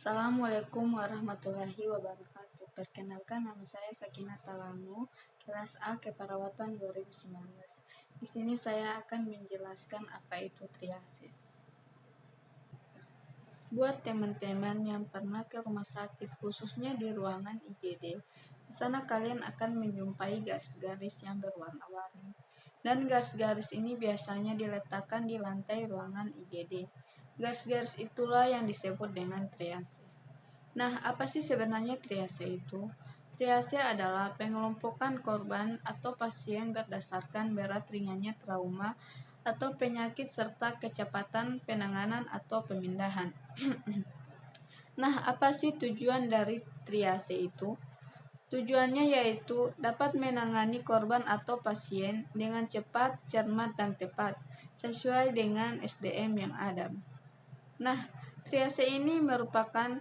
Assalamualaikum warahmatullahi wabarakatuh. Perkenalkan, nama saya Sakinah Talamu, kelas A Keperawatan 2019. Di sini saya akan menjelaskan apa itu triase. Buat teman-teman yang pernah ke rumah sakit, khususnya di ruangan IGD, di sana kalian akan menjumpai garis-garis yang berwarna-warni. Dan garis-garis ini biasanya diletakkan di lantai ruangan IGD. Garis-garis itulah yang disebut dengan triase. Nah, apa sih sebenarnya triase itu? Triase adalah pengelompokan korban atau pasien berdasarkan berat ringannya trauma atau penyakit serta kecepatan penanganan atau pemindahan. Nah, apa sih tujuan dari triase itu? Tujuannya yaitu dapat menangani korban atau pasien dengan cepat, cermat, dan tepat, sesuai dengan SDM yang ada. Nah, triase ini merupakan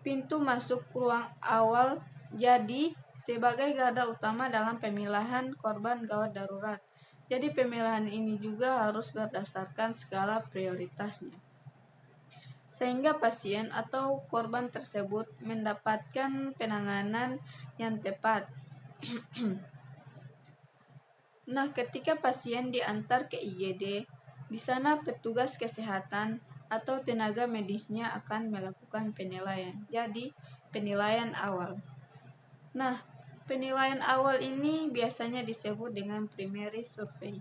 pintu masuk ruang awal, jadi sebagai garda utama dalam pemilahan korban gawat darurat. Jadi pemilahan ini juga harus berdasarkan skala prioritasnya, sehingga pasien atau korban tersebut mendapatkan penanganan yang tepat. Nah, ketika pasien diantar ke IGD, di sana petugas kesehatan atau tenaga medisnya akan melakukan penilaian. Jadi, penilaian awal. Nah, penilaian awal ini biasanya disebut dengan primary survey.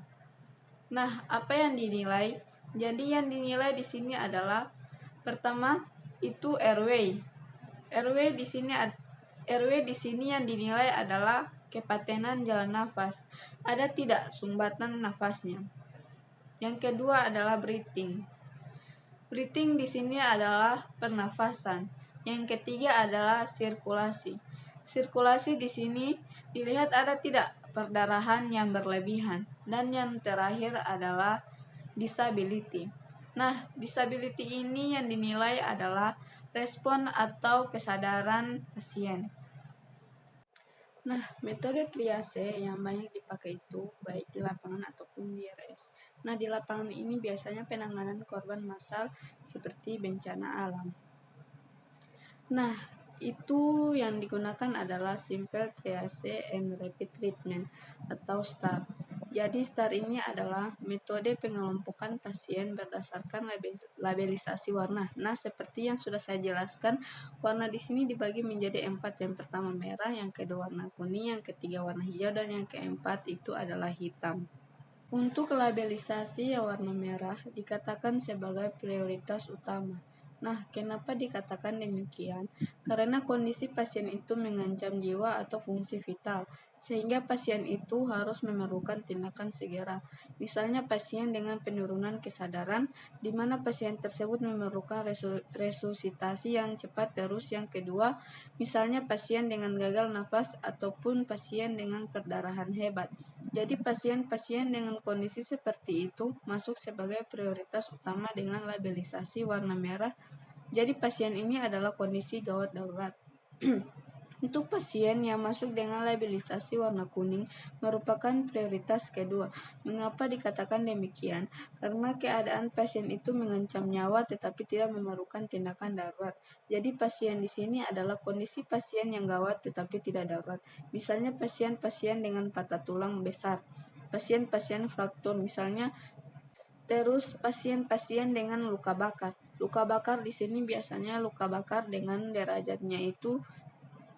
Nah, apa yang dinilai? Jadi yang dinilai di sini adalah pertama itu airway. Airway di sini yang dinilai adalah kepatenan jalan nafas. Ada tidak sumbatan nafasnya? Yang kedua adalah breathing. Breathing di sini adalah pernafasan. Yang ketiga adalah sirkulasi. Sirkulasi di sini dilihat ada tidak perdarahan yang berlebihan. Dan yang terakhir adalah disability. Nah, disability ini yang dinilai adalah respon atau kesadaran pasien. Nah, metode triase yang banyak dipakai itu baik di lapangan ataupun di RS. Nah, di lapangan ini biasanya penanganan korban massal seperti bencana alam. Nah, itu yang digunakan adalah Simple Triage and Rapid Treatment atau STAR. Jadi STAR ini adalah metode pengelompokan pasien berdasarkan labelisasi warna. Nah, seperti yang sudah saya jelaskan, warna di sini dibagi menjadi 4. Yang pertama merah, yang kedua warna kuning, yang ketiga warna hijau, dan yang keempat itu adalah hitam. Untuk labelisasi yang warna merah dikatakan sebagai prioritas utama. Nah, kenapa dikatakan demikian? Karena kondisi pasien itu mengancam jiwa atau fungsi vital, sehingga pasien itu harus memerlukan tindakan segera. Misalnya pasien dengan penurunan kesadaran, di mana pasien tersebut memerlukan resusitasi yang cepat. Terus yang kedua, misalnya pasien dengan gagal nafas ataupun pasien dengan perdarahan hebat. Jadi pasien-pasien dengan kondisi seperti itu masuk sebagai prioritas utama dengan labelisasi warna merah. Jadi pasien ini adalah kondisi gawat darurat. Untuk pasien yang masuk dengan labelisasi warna kuning merupakan prioritas kedua. Mengapa dikatakan demikian? Karena keadaan pasien itu mengancam nyawa tetapi tidak memerlukan tindakan darurat. Jadi pasien di sini adalah kondisi pasien yang gawat tetapi tidak darurat. Misalnya pasien-pasien dengan patah tulang besar, pasien-pasien fraktur misalnya. Terus pasien-pasien dengan luka bakar. Luka bakar di sini biasanya luka bakar dengan derajatnya itu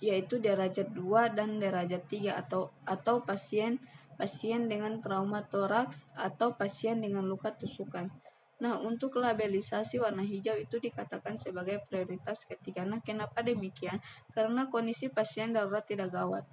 yaitu derajat 2 dan derajat 3 atau pasien dengan trauma toraks atau pasien dengan luka tusukan. Nah, untuk labelisasi warna hijau itu dikatakan sebagai prioritas ketiga. Nah, kenapa demikian? Karena kondisi pasien darurat tidak gawat.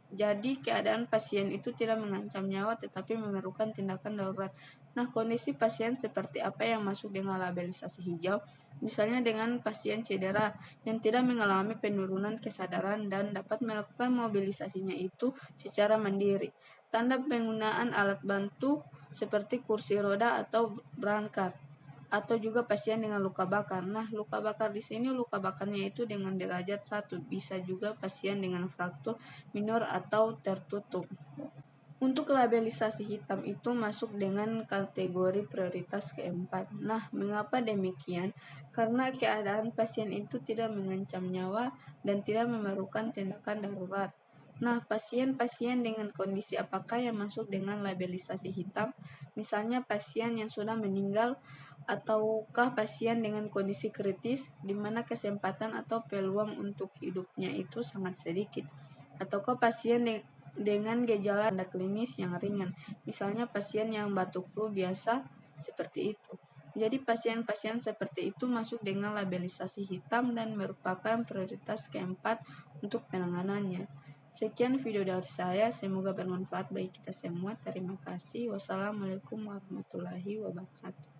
Jadi keadaan pasien itu tidak mengancam nyawa tetapi memerlukan tindakan darurat. Nah, kondisi pasien seperti apa yang masuk dengan labelisasi hijau? Misalnya dengan pasien cedera yang tidak mengalami penurunan kesadaran dan dapat melakukan mobilisasinya itu secara mandiri. Tanda penggunaan alat bantu seperti kursi roda atau brancard. Atau juga pasien dengan luka bakar. Nah, luka bakar di sini luka bakarnya itu dengan derajat 1. Bisa juga pasien dengan fraktur minor atau tertutup. Untuk labelisasi hitam itu masuk dengan kategori prioritas keempat. Nah, mengapa demikian? Karena keadaan pasien itu tidak mengancam nyawa dan tidak memerlukan tindakan darurat. Nah, pasien-pasien dengan kondisi apakah yang masuk dengan labelisasi hitam? Misalnya pasien yang sudah meninggal, ataukah pasien dengan kondisi kritis di mana kesempatan atau peluang untuk hidupnya itu sangat sedikit, ataukah pasien dengan gejala tanda klinis yang ringan, misalnya pasien yang batuk flu biasa seperti itu. Jadi pasien-pasien seperti itu masuk dengan labelisasi hitam dan merupakan prioritas keempat untuk penanganannya. Sekian video dari saya, semoga bermanfaat bagi kita semua. Terima kasih. Wassalamualaikum warahmatullahi wabarakatuh.